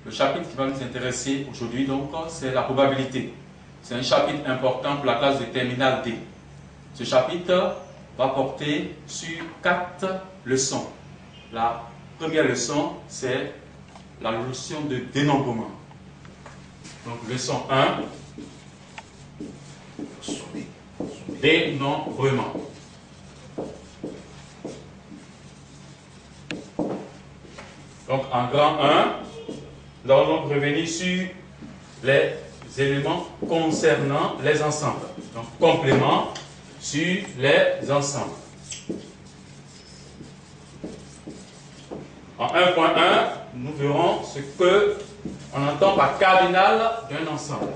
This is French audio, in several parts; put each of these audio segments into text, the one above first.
Le chapitre qui va nous intéresser aujourd'hui, donc, c'est la probabilité. C'est un chapitre important pour la classe de terminale D. Ce chapitre va porter sur 4 leçons. La première leçon, c'est la notion de dénombrement. Donc, leçon 1, dénombrement. Donc, en grand 1, nous allons donc revenir sur les éléments concernant les ensembles. Donc, complément sur les ensembles. En 1.1, nous verrons ce que on entend par cardinal d'un ensemble.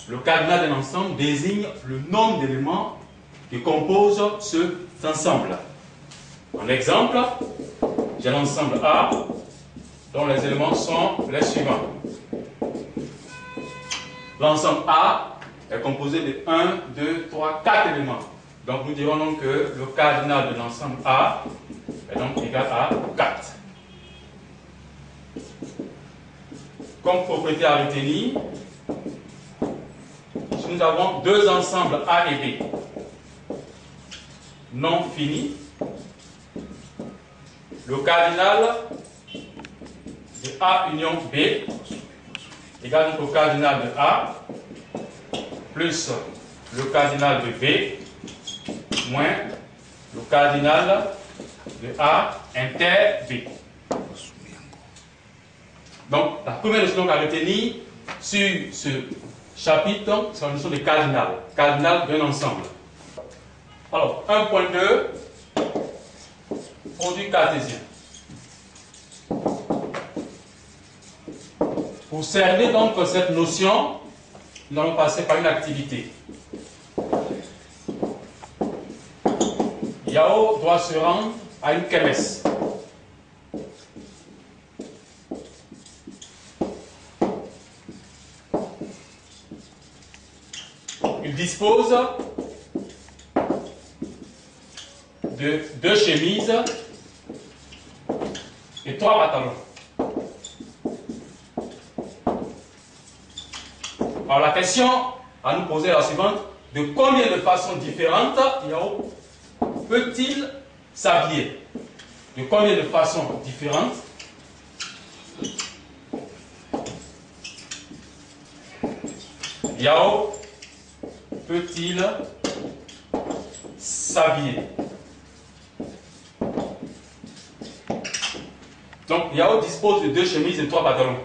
Le cardinal d'un ensemble désigne le nombre d'éléments qui composent cet ensemble. En exemple, j'ai l'ensemble A, dont les éléments sont les suivants. L'ensemble A est composé de 1, 2, 3, 4 éléments. Donc nous dirons donc que le cardinal de l'ensemble A est donc égal à 4. Comme propriété à retenir, si nous avons deux ensembles A et B non finis, le cardinal de A union B égale donc au cardinal de A plus le cardinal de B moins le cardinal de A inter B. Donc, la première notion à retenir sur ce chapitre, c'est la notion de cardinal. Cardinal d'un ensemble. Alors, 1.2, produit cartésien. Pour cerner donc cette notion, nous allons passer par une activité. Yao doit se rendre à une kermesse. Il dispose de 2 chemises et 3 pantalons. Alors la question à nous poser est la suivante: de combien de façons différentes Yao peut-il s'habiller? De combien de façons différentes Yao peut-il s'habiller? Donc, Yao dispose de 2 chemises et 3 pantalons.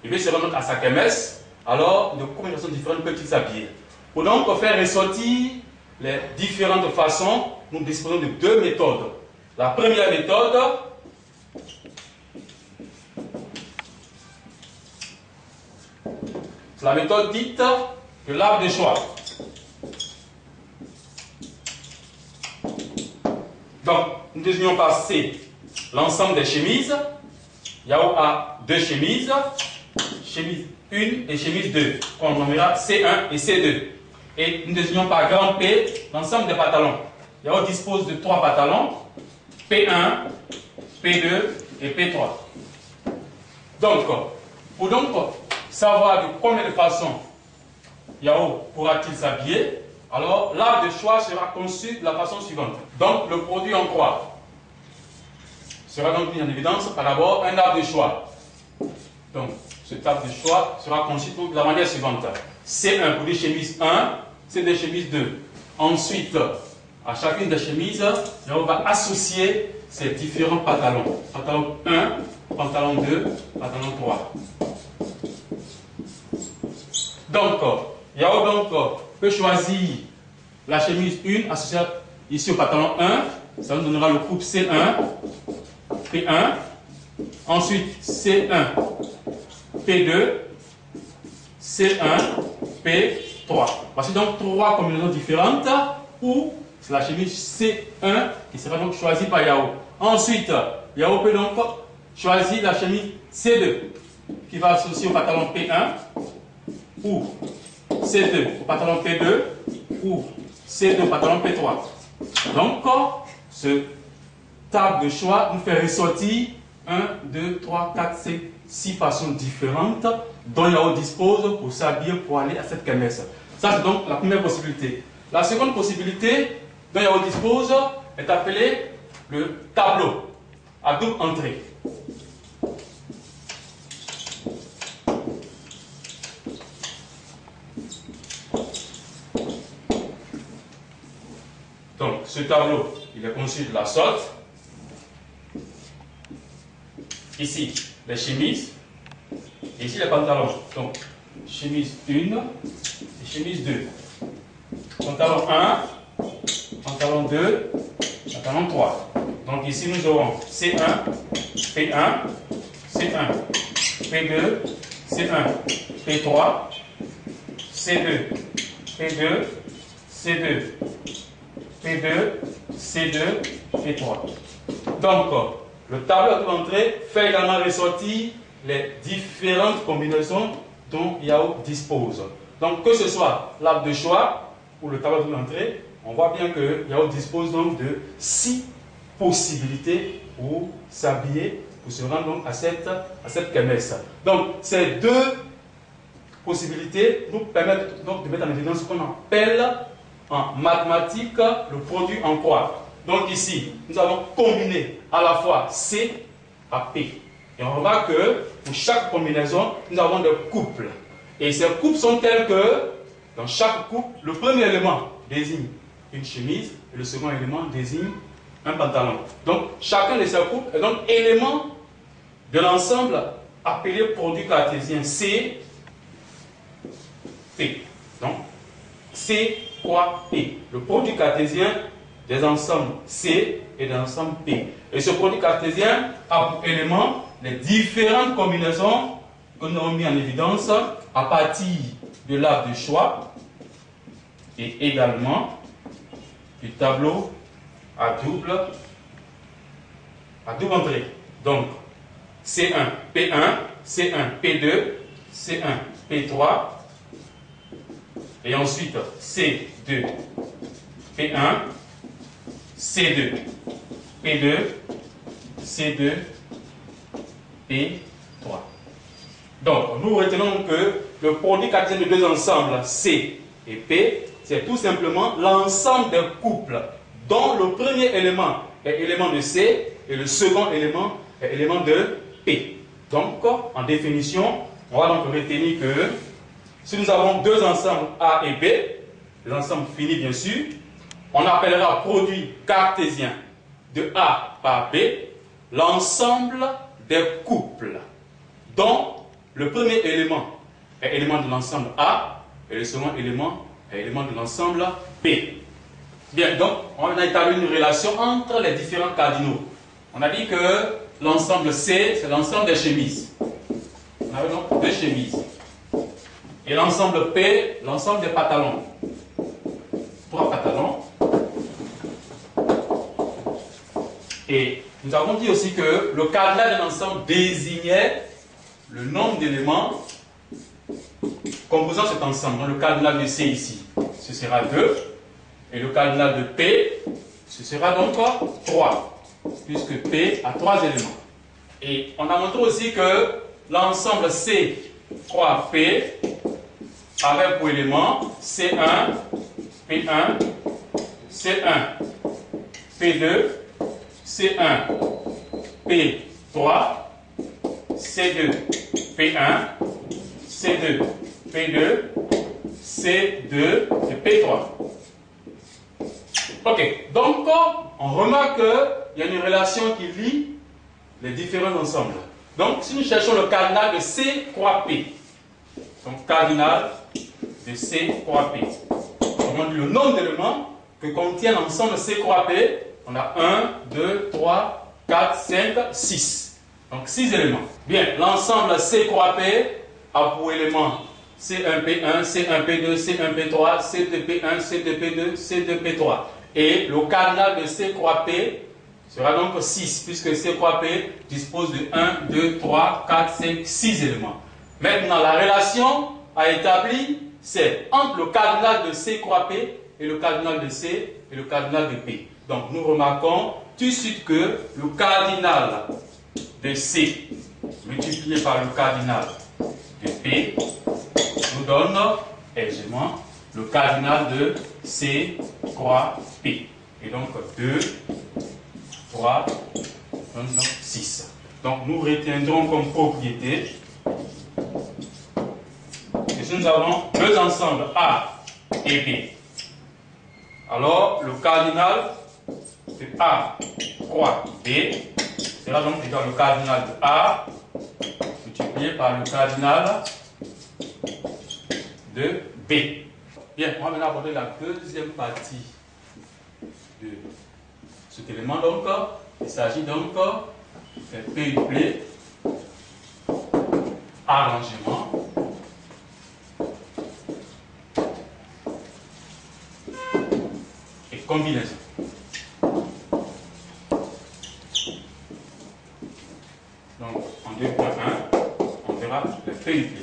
Il veut se rendre à sa kermesse. Alors, de combien de façons différentes peut-il s'habiller? Pour donc faire ressortir les différentes façons, nous disposons de 2 méthodes. La première méthode, c'est la méthode dite de l'arbre de choix. Donc, nous désignons par C l'ensemble des chemises. Yao a 2 chemises, chemise 1 et chemise 2. On nommera C1 et C2. Et nous désignons par grand P l'ensemble des pantalons. Yao dispose de 3 pantalons, P1, P2 et P3. Donc, pour donc savoir de combien de façons Yao pourra-t-il s'habiller, alors l'arbre de choix sera conçu de la façon suivante. Donc, le produit en croix sera donc mis en évidence par d'abord un arbre de choix. Donc, cet arbre de choix sera conçu de la manière suivante. C1 pour les chemises 1, C2 chemise 2. Ensuite, à chacune des chemises, on va associer ces différents pantalons. Pantalon 1, pantalon 2, pantalon 3. Donc, Yao donc peut choisir la chemise 1 associée ici au pantalon 1. Ça nous donnera le groupe C1, P1. Ensuite, C1, P2, C1, P3. Voici donc 3 combinaisons différentes où c'est la chemise C1 qui sera donc choisie par Yao. Ensuite, Yao peut donc choisir la chemise C2 qui va associer au pantalon P1 ou C2 au pantalon P2 ou C2 au pantalon P3. Donc, ce table de choix nous fait ressortir 1, 2, 3, 4, 5, 6 façons différentes dont Yahoo dispose pour s'habiller pour aller à cette kermesse. Ça, c'est donc la première possibilité. La seconde possibilité dont Yahoo dispose est appelée le tableau à double entrée. Donc, ce tableau, il est conçu de la sorte. Ici, les chemises. Et ici, les pantalons. Donc, chemise 1 et chemise 2. Pantalon 1, pantalon 2, pantalon 3. Donc, ici, nous aurons C1, P1, C1, P2, C1, P3, C2, P2, C2, P2, C2, P3. Donc, le tableau de l'entrée fait également ressortir les différentes combinaisons dont Yahoo dispose. Donc, que ce soit l'arbre de choix ou le tableau de l'entrée, on voit bien que Yahoo dispose donc de 6 possibilités pour s'habiller, pour se rendre donc à cette kermesse. Donc, ces deux possibilités nous permettent donc de mettre en évidence ce qu'on appelle en mathématiques le produit en croix. Donc ici, nous avons combiné à la fois C à P. Et on remarque que pour chaque combinaison, nous avons des couples. Et ces couples sont tels que, dans chaque couple, le premier élément désigne une chemise et le second élément désigne un pantalon. Donc chacun de ces couples est donc élément de l'ensemble appelé produit cartésien C, P. Donc C croix P. Le produit cartésien des ensembles C et des ensembles P. Et ce produit cartésien a pour élément les différentes combinaisons que nous avons mis en évidence à partir de l'arbre de choix et également du tableau à double entrée. Donc C1, P1, C1, P2, C1, P3 et ensuite C2, P1, C2, P2, C2, P3. Donc, nous retenons que le produit cartésien de deux ensembles C et P, c'est tout simplement l'ensemble des couples dont le premier élément est élément de C et le second élément est élément de P. Donc, en définition, on va donc retenir que si nous avons deux ensembles A et B, les ensembles finis bien sûr, on appellera produit cartésien de A par B l'ensemble des couples dont le premier élément est élément de l'ensemble A et le second élément est élément de l'ensemble B. Bien, donc on a établi une relation entre les différents cardinaux. On a dit que l'ensemble C, c'est l'ensemble des chemises. On a donc deux chemises. Et l'ensemble P, l'ensemble des pantalons. 3 pantalons. Et nous avons dit aussi que le cardinal de l'ensemble désignait le nombre d'éléments composant cet ensemble. Donc, le cardinal de C ici, ce sera 2. Et le cardinal de P, ce sera donc 3. Puisque P a 3 éléments. Et on a montré aussi que l'ensemble C, 3P, avait pour élément C1, P1, C1, P2, C1, P3, C2, P1, C2, P2, C2 et P3. Ok, donc on remarque qu'il y a une relation qui lie les différents ensembles. Donc si nous cherchons le cardinal de C croix P, donc cardinal de C croix P, on dit le nombre d'éléments que contient l'ensemble C croix P, on a 1, 2, 3, 4, 5, 6. Donc 6 éléments. Bien, l'ensemble C croix P a pour éléments C1P1, C1P2, C1P3, C2P1, C2P2, C2P3. Et le cardinal de C croix P sera donc 6, puisque C croix P dispose de 1, 2, 3, 4, 5, 6 éléments. Maintenant, la relation à établir, c'est entre le cardinal de C croix P et le cardinal de C et le cardinal de P. Donc, nous remarquons tout de suite que le cardinal de C multiplié par le cardinal de P nous donne aisément le cardinal de C croix P. Et donc 2, 3, donc 6. Donc nous retiendrons comme propriété que si nous avons deux ensembles A et B, alors le cardinal de A croix B sera donc égal au cardinal de A multiplié par le cardinal de B. Bien, on va maintenant aborder la deuxième partie de cet élément. Donc, il s'agit donc d'un PUP, arrangement, et combinaison. Donc, en 2.1, on verra le PUP.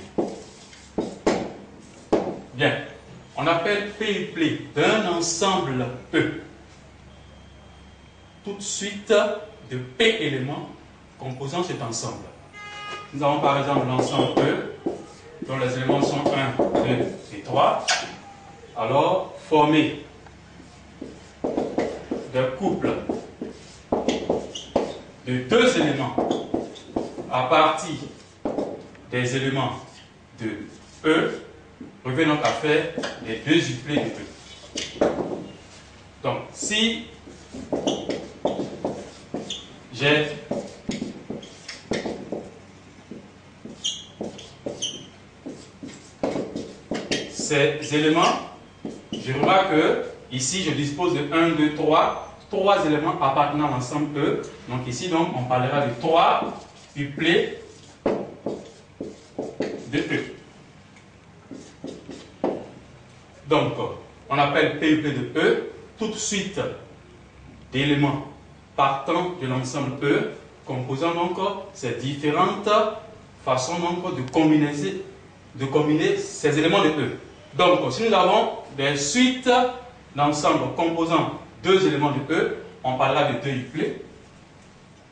Bien, on appelle PUP d'un ensemble E toute suite de P éléments composant cet ensemble. Nous avons par exemple l'ensemble E, dont les éléments sont 1, 2 et 3. Alors, formé d'un couple de deux éléments à partir des éléments de E, revient donc à faire les deux duplés de E. Donc, si j'ai ces éléments, je remarque que ici je dispose de 1, 2, 3 éléments appartenant à l'ensemble E. Donc ici donc on parlera de 3 duplés de E. Donc on appelle PUP de E toute suite d'éléments partant de l'ensemble E, composant donc ces différentes façons donc de combiner ces éléments de E. Donc, si nous avons des suites d'ensembles composant deux éléments de E, on parlera de deux duplés.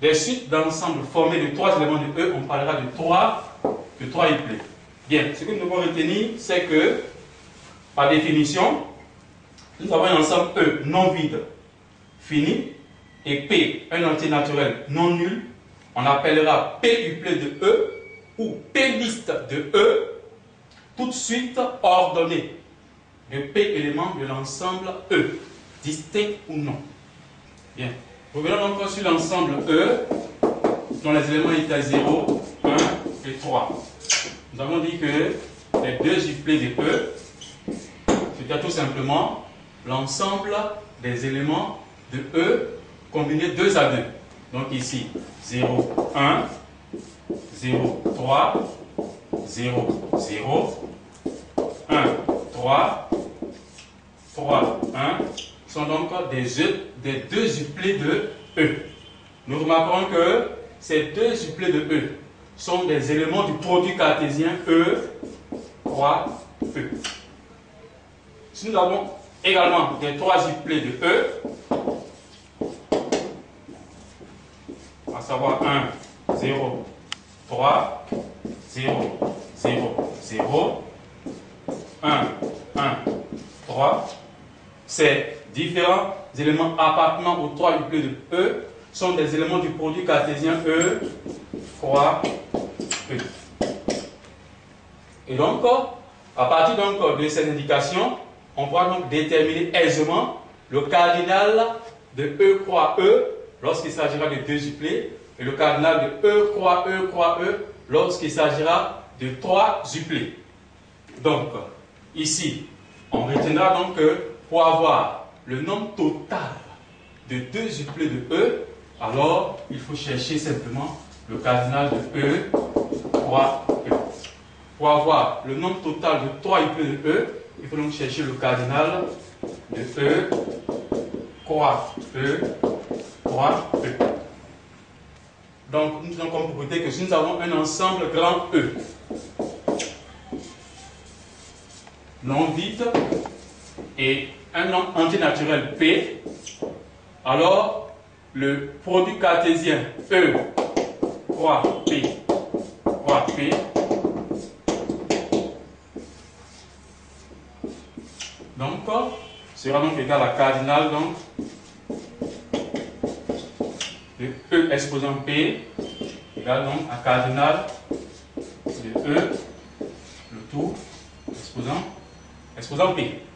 Des suites d'ensembles formés de trois éléments de E, on parlera de trois duplés. Bien, ce que nous devons retenir, c'est que, par définition, nous avons un ensemble E non vide fini, et P, un entier naturel non nul, on appellera P duplé de E ou P liste de E, tout de suite ordonnée de P éléments de l'ensemble E, distinct ou non. Bien. Revenons donc sur l'ensemble E, dont les éléments étaient à 0, 1 et 3. Nous avons dit que les deux duplés de E, c'était tout simplement l'ensemble des éléments de E combinés 2 à 2. Donc ici, 0, 1, 0, 3, 0, 0, 1, 3, 3, 1, sont donc des deux duplés de E. Nous remarquerons que ces deux duplés de E sont des éléments du produit cartésien E, 3, E. Si nous avons également des trois duplés de E, à savoir 1, 0, 3, 0, 0, 0, 1, 1, 3. Ces différents éléments appartenant aux trois duplés de E sont des éléments du produit cartésien E, 3, E. Et donc, à partir donc de ces indications, on pourra donc déterminer aisément le cardinal de E croix E lorsqu'il s'agira de deux duplés et le cardinal de E croix E lorsqu'il s'agira de trois duplés. Donc, ici, on retiendra donc que pour avoir le nombre total de deux duplés de E, alors il faut chercher simplement le cardinal de E, 3, E. Pour avoir le nombre total de 3 duplés de E, il faut donc chercher le cardinal de E, croix E, 3, E. Donc nous avons comme propriété que si nous avons un ensemble grand E, non vide, et un entier naturel P, alors le produit cartésien E, 3 fois P fois P donc sera donc égal à cardinal donc de E exposant P égale donc à cardinal de E le tout exposant P.